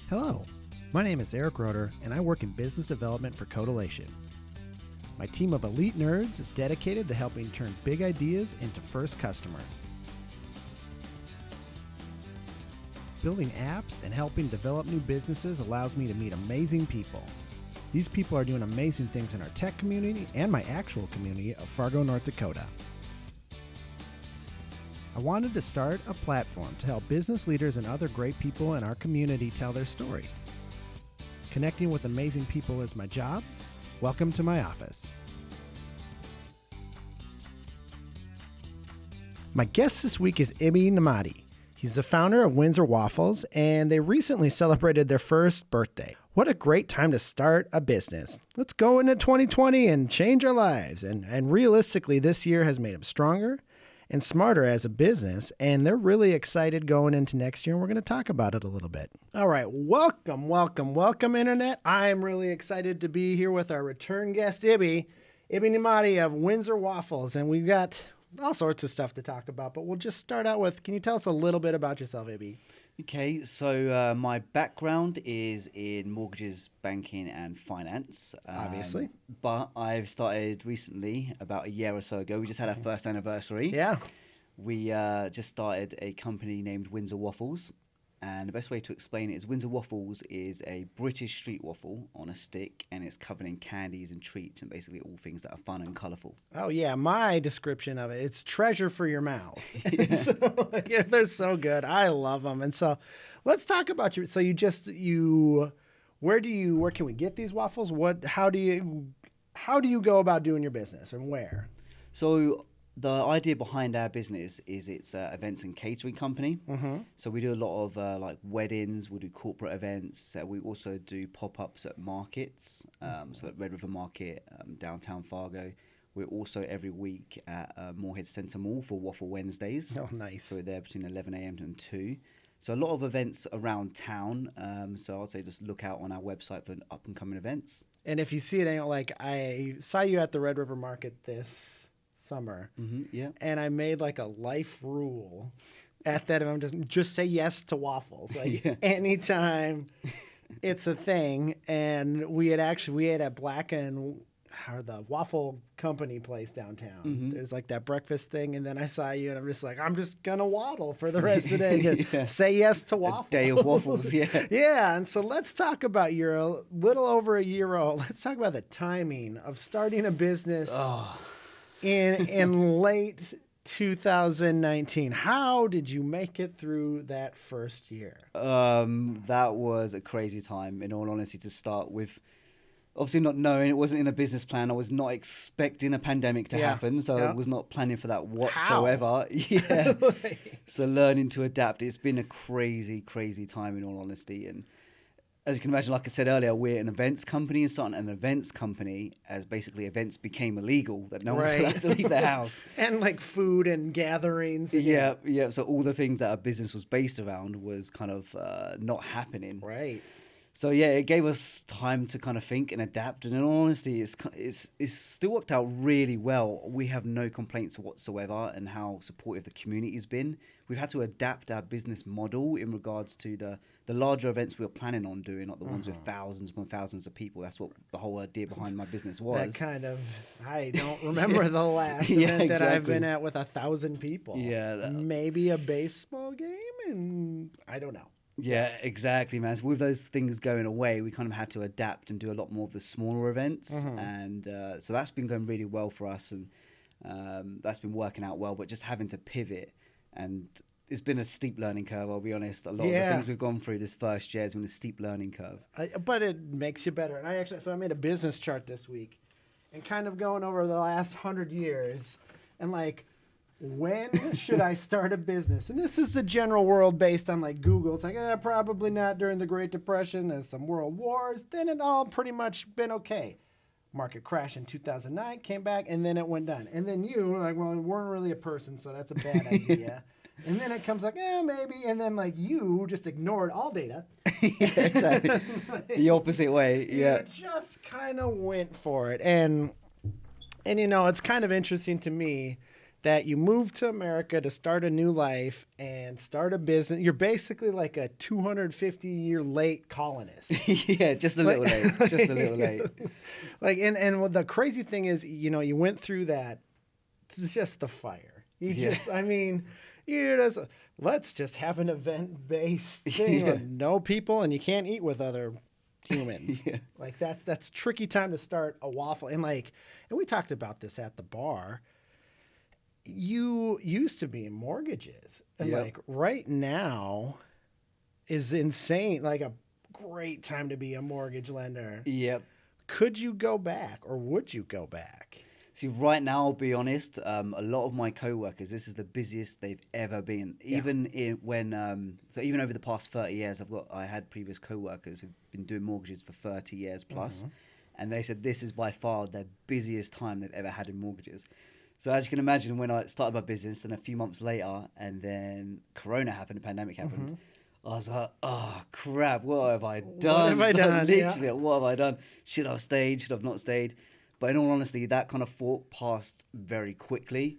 Hello, my name is Erick and I work in business development for Codilation. My team of elite nerds is dedicated to helping turn big ideas into first customers. Building apps and helping develop new businesses allows me to meet amazing people. These people are doing amazing things in our tech community and my actual community of Fargo, North Dakota. I wanted to start a platform to help business leaders and other great people in our community tell their story. Connecting with amazing people is my job. Welcome to my office. My guest this week is Iby Nemati. He's the founder of Windsor Waffles, and they recently celebrated their first birthday. What a great time to start a business. Let's go into 2020 and change our lives. And realistically, this year has made them stronger and smarter as a business, and they're really excited going into next year, and we're going to talk about it a little bit. All right, welcome, Internet. I'm really excited to be here with our return guest, Iby Nemati of Windsor Waffles, and we've got all sorts of stuff to talk about, but we'll just start out with, can you tell us a little bit about yourself, Iby? Okay, so my background is in mortgages, banking, and finance. Obviously. But I've started recently, about a year or so ago. We just had our first anniversary. Yeah. We just started a company named Windsor Waffles. And the best way to explain it is Windsor Waffles is a British street waffle on a stick, and it's covered in candies and treats and basically all things that are fun and colourful. Oh, yeah. My description of it, it's treasure for your mouth. Yeah. They're so good. I love them. And so let's talk about where can we get these waffles? How do you go about doing your business and where? So the idea behind our business is it's an events and catering company. Mm-hmm. So we do a lot of like weddings, we do corporate events. We also do pop-ups at markets, so at Red River Market, downtown Fargo. We're also every week at Moorhead Centre Mall for Waffle Wednesdays. Oh, nice. So we're there between 11 a.m. and 2. So a lot of events around town. So I'd say just look out on our website for up-and-coming events. And if you see it, like I saw you at the Red River Market this summer, Yeah. and I made like a life rule at that. I'm just say yes to waffles, like anytime it's a thing. And we ate at Black and or the waffle company place downtown. Mm-hmm. There's like that breakfast thing, and then I saw you, and I'm just like, I'm just gonna waddle for the rest of the day. Say yes to waffles. A day of waffles, yeah. Yeah, and so let's talk about you're a little over a year old. Let's talk about the timing of starting a business. Oh. In late 2019. How did you make it through that first year? That was a crazy time, in all honesty, to start with. Obviously not knowing, it wasn't in a business plan. I was not expecting a pandemic to happen, so I was not planning for that whatsoever. How? Yeah. So learning to adapt, it's been a crazy, crazy time, in all honesty. And as you can imagine, like I said earlier, we're an events company, and starting an events company as basically events became illegal, that no one's allowed to leave their house. And like food and gatherings. And yeah. So all the things that our business was based around was kind of not happening. Right. So yeah, it gave us time to kind of think and adapt. And in all honesty, it's still worked out really well. We have no complaints whatsoever, and how supportive the community has been. We've had to adapt our business model in regards to the larger events we were planning on doing, not the ones with thousands upon thousands of people. That's what the whole idea behind my business was. I don't remember the last event that I've been at with 1,000 people. Yeah. Maybe a baseball game, and I don't know. Yeah, exactly, man. So with those things going away, we kind of had to adapt and do a lot more of the smaller events. Mm-hmm. And so that's been going really well for us, and that's been working out well. But just having to pivot, and it's been a steep learning curve, I'll be honest. A lot of the things we've gone through this first year has been a steep learning curve. But it makes you better. And I made a business chart this week, and kind of going over the last 100 years, and like, when should I start a business? And this is the general world based on like Google. It's like, probably not during the Great Depression. There's some world wars. Then it all pretty much been okay. Market crash in 2009, came back, and then it went down. And then you were like, well, we weren't really a person, so that's a bad idea. And then it comes like, maybe. And then like you just ignored all data. Yeah, exactly. Like, the opposite way. Yeah. You just kind of went for it. And it's kind of interesting to me that you moved to America to start a new life and start a business. You're basically like a 250-year late colonist. Yeah, just a little late. Just a little late. Like, and the crazy thing is, you went through that, just the fire. Let's just have an event-based thing with no people, and you can't eat with other humans. Like that's tricky time to start a waffle. And we talked about this at the bar. You used to be in mortgages, and right now is insane. Like a great time to be a mortgage lender. Yep. Could you go back, or would you go back? See, right now, I'll be honest, a lot of my co-workers, this is the busiest they've ever been. Even even over the past 30 years, I had previous co-workers who've been doing mortgages for 30 years plus, and they said this is by far their busiest time they've ever had in mortgages. So as you can imagine, when I started my business, and a few months later, and then Corona happened, the pandemic happened, I was like, oh, crap, what have I done? What have I done? Literally, what have I done? Should I have stayed? Should I have not stayed? But in all honesty, that kind of thought passed very quickly.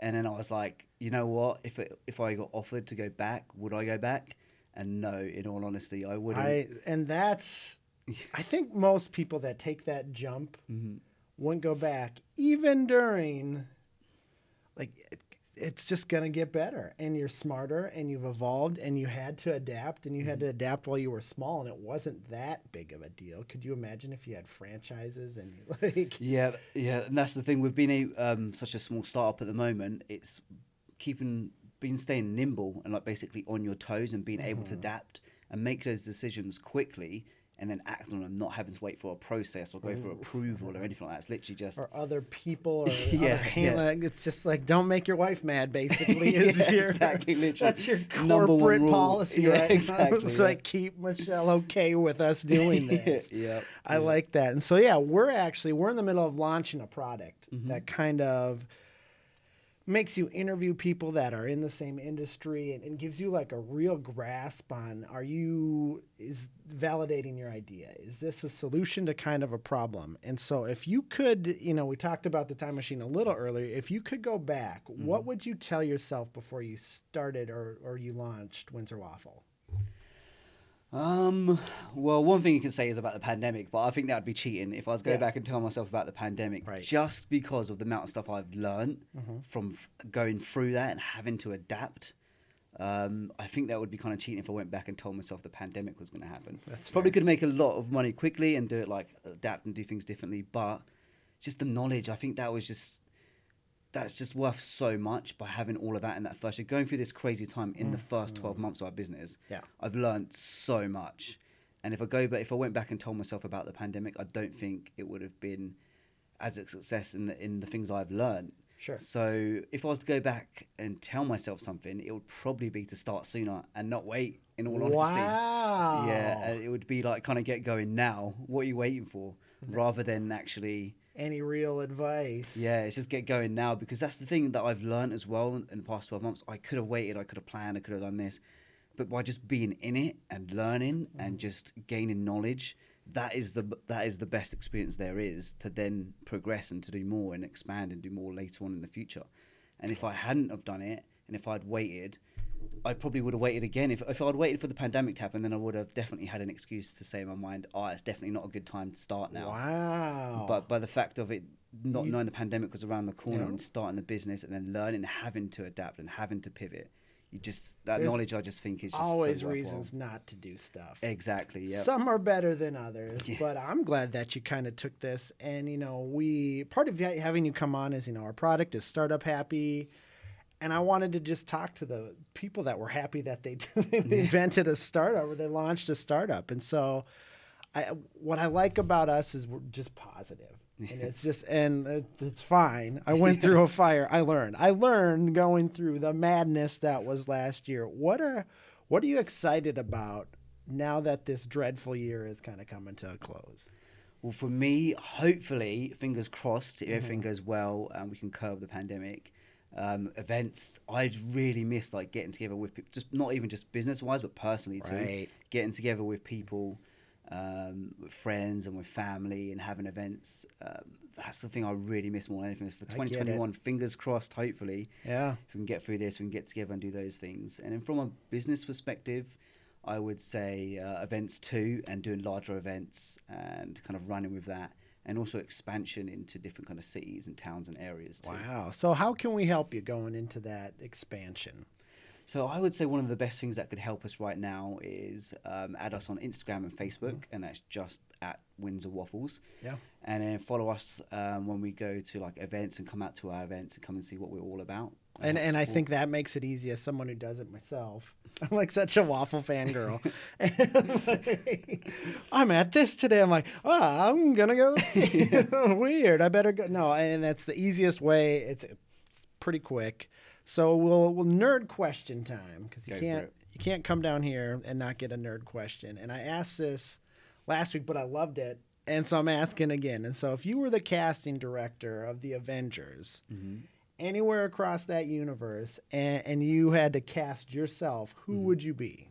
And then I was like, you know what? If I got offered to go back, would I go back? And no, in all honesty, I wouldn't. I think most people that take that jump wouldn't go back, even during, it's just going to get better, and you're smarter, and you've evolved, and you had to adapt, and you had to adapt while you were small, and it wasn't that big of a deal. Could you imagine if you had franchises and Yeah, and that's the thing. We've been such a small startup at the moment. It's staying nimble and basically on your toes and being able to adapt and make those decisions quickly, and then act on them, not having to wait for a process or go for approval or anything like that. It's literally just... Or other people or It's just don't make your wife mad, basically. Exactly, literally. That's your corporate policy, right? Exactly. It's keep Michelle okay with us doing this. I like that. And so, we're in the middle of launching a product that kind of makes you interview people that are in the same industry and gives you a real grasp on, is validating your idea. Is this a solution to kind of a problem? And so if you could, we talked about the time machine a little earlier. If you could go back, what would you tell yourself before you started or you launched Windsor Waffle? Well, one thing you can say is about the pandemic, but I think that would be cheating if I was going back and tell myself about the pandemic, just because of the amount of stuff I've learned from going through that and having to adapt. I think that would be kind of cheating if I went back and told myself the pandemic was going to happen. Probably could make a lot of money quickly and do it adapt and do things differently, but just the knowledge, I think that's just worth so much by having all of that in that first year. Going through this crazy time in the first 12 months of our business, I've learned so much. And if I went back and told myself about the pandemic, I don't think it would have been as a success in the things I've learned. Sure. So if I was to go back and tell myself something, it would probably be to start sooner and not wait, in all honesty. Wow. Yeah, it would be kind of get going now. What are you waiting for? Rather than actually... any real advice. Yeah, it's just get going now, because that's the thing that I've learned as well in the past 12 months. I could have waited, I could have planned, I could have done this. But by just being in it and learning and just gaining knowledge, that is the best experience there is to then progress and to do more and expand and do more later on in the future. And if I hadn't have done it, and if I'd waited, I probably would have waited again. If I'd waited for the pandemic to happen, then I would have definitely had an excuse to say in my mind, it's definitely not a good time to start now. Wow. But by the fact of it, not knowing the pandemic was around the corner and starting the business and then learning, having to adapt and having to pivot, there's knowledge, I just think, is just always so reasons not to do stuff. Exactly, yeah. Some are better than others, but I'm glad that you kind of took this. And, part of having you come on is, our product is Startup Happy. And I wanted to just talk to the people that were happy that they invented a startup or they launched a startup. And so what I like about us is we're just positive. And it's fine. I went through a fire. I learned going through the madness that was last year. What are you excited about now that this dreadful year is kind of coming to a close? Well, for me, hopefully, fingers crossed, if everything goes well and we can curb the pandemic, events, I'd really miss getting together with people, just not even just business wise, but personally too. Getting together with people with friends and with family and having events. That's the thing I really miss more than anything. Is for 2021, fingers crossed, hopefully. Yeah. If we can get through this, we can get together and do those things. And then from a business perspective, I would say events too, and doing larger events and kind of running with that. And also expansion into different kind of cities and towns and areas too. Wow. So how can we help you going into that expansion? So I would say one of the best things that could help us right now is add us on Instagram and Facebook, and that's just at Windsor Waffles. Yeah. And then follow us when we go to like events and come out to our events and come and see what we're all about. And I think that makes it easy as someone who does it myself. I'm like such a waffle fangirl. I'm at this today. I'm like, oh, I'm going to go see. Weird. I better go. No, and that's the easiest way. It's pretty quick. So we'll nerd question time, because you can't come down here and not get a nerd question. And I asked this last week, but I loved it. And so I'm asking again. And so if you were the casting director of the Avengers, anywhere across that universe, and you had to cast yourself, who would you be?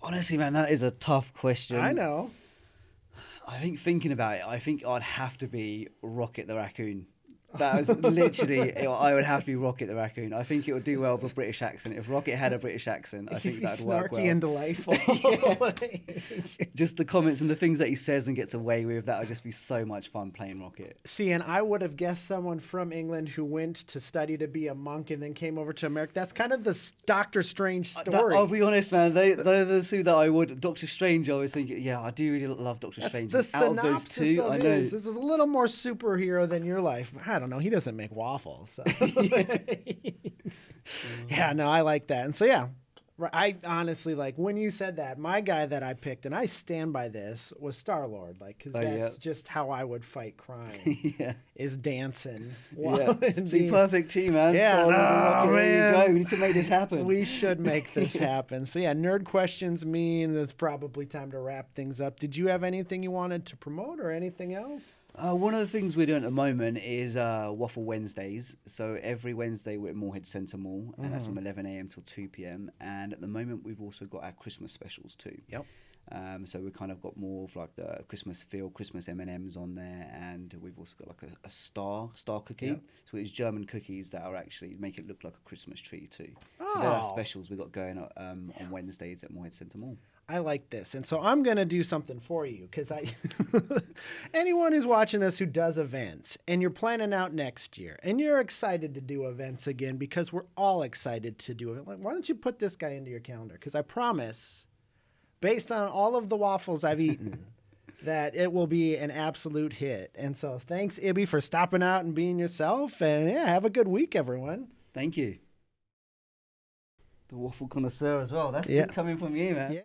Honestly, man, that is a tough question. I know. I think thinking about it, I think I'd have to be Rocket the Raccoon. That was literally, I would have to be Rocket the Raccoon. I think it would do well with a British accent. If Rocket had a British accent, I think that would work well. Snarky and delightful. Just the comments and the things that he says and gets away with, that would just be so much fun playing Rocket. See, and I would have guessed someone from England who went to study to be a monk and then came over to America. That's kind of the Doctor Strange story. I'll be honest, man. They're the two that I would. Doctor Strange, I was thinking, yeah, I do really love Doctor Strange. That's the synopsis out of those two, of I know. This is a little more superhero than your life. I don't know. He doesn't make waffles. So. Yeah, no, I like that. And so, yeah, I honestly, like, when you said that, my guy that I picked, and I stand by this, was Star-Lord. Like, because that's just how I would fight crime, is dancing. See, perfect team, man. Yeah, man. There you go. We need to make this happen. We should make this happen. So, yeah, nerd questions mean it's probably time to wrap things up. Did you have anything you wanted to promote or anything else? One of the things we're doing at the moment is Waffle Wednesdays. So every Wednesday we're at Moorhead Centre Mall, and that's from 11 a.m. till 2 p.m. And at the moment we've also got our Christmas specials too. Yep. So we kind of got more of like the Christmas feel, Christmas M&Ms on there, and we've also got like a star cookie. Yep. So it's German cookies that are actually make it look like a Christmas tree too. Oh. So there are specials we got going on Wednesdays at Moorhead Centre Mall. I like this. And so I'm going to do something for you, because anyone who's watching this who does events and you're planning out next year and you're excited to do events again, because we're all excited to do it. Like, why don't you put this guy into your calendar? Because I promise, based on all of the waffles I've eaten, that it will be an absolute hit. And so thanks, Iby, for stopping out and being yourself. And yeah, have a good week, everyone. Thank you. The waffle connoisseur as well. That's good coming from you, man. Yeah.